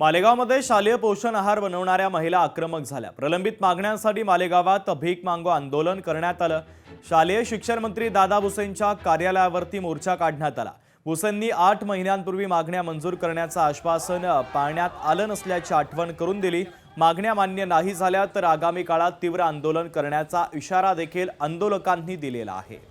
मालेगावमध्ये शालेय पोषण आहार बनवणाऱ्या महिला आक्रमक झाल्या। प्रलंबित मागण्यांसाठी मालेगावात भीक मागो आंदोलन करण्यात आलं। शालेय शिक्षण मंत्री दादा भुसेंच्या कार्यालयावरती मोर्चा काढण्यात आला। भुसेंनी 8 महिन्यांपूर्वी मागण्या मंजूर करण्याचं आश्वासन पाळण्यात आलं नसल्याची आठवण करून दिली। मागण्या मान्य नाही झाल्या तर आगामी काळात तीव्र आंदोलन करण्याचा इशारा देखील आंदोलकांनी दिलेला आहे।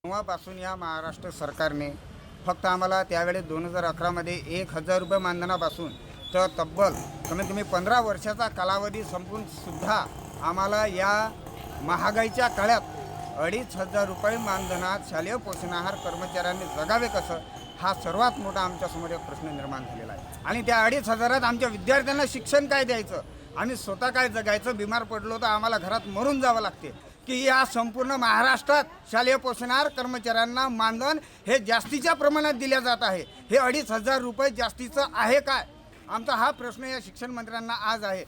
तेव्हापासून या महाराष्ट्र सरकारने फक्त आम्हाला त्यावेळेस 2011 मध्ये 1000 रुपये मानधनापासून तर तब्बल कमीत कमी 15 वर्षाचा कालावधी संपून सुद्धा आम्हाला या महागाईच्या काळात 2500 रुपये मानधनात शालेय पोषण आहार कर्मचाऱ्यांनी जगावे कसं, हा सर्वात मोठा आमच्यासमोर एक प्रश्न निर्माण झालेला आहे। आणि त्या 2500 आमच्या विद्यार्थ्यांना शिक्षण काय द्यायचं, आम्ही स्वतः काय जगायचं, बिमार पडलो तर आम्हाला घरात मरून जावं लागते की या संपूर्ण महाराष्ट्रात शालेय पोषण आहार कर्मचाऱ्यांना मानधन हे जास्तीच्या प्रमाणात दिले जात आहे। हे 2500 रुपये जास्तीचं आहे काय, आमचा हा प्रश्न या शिक्षण मंत्र्यांना आज आहे।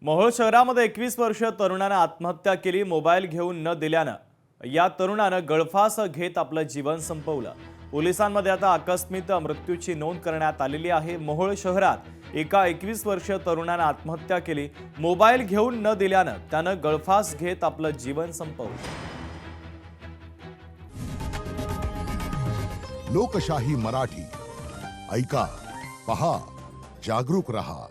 मोहोळ शहरामध्ये 21 वर्षीय तरुणानं आत्महत्या केली। मोबाईल घेऊन न दिल्यानं या तरुणानं गळफास घेत आपलं जीवन संपवलं। पोलिसांमध्ये आता आकस्मिक मृत्यूची नोंद करण्यात आलेली आहे। मोहोळ शहरात एका 21 वर्षीय तरुणानं आत्महत्या केली। मोबाईल घेऊन न दिल्यानं त्यानं गळफास घेत आपलं जीवन संपवलं। लोकशाही मराठी ऐका, पहा, जागरूक रहा।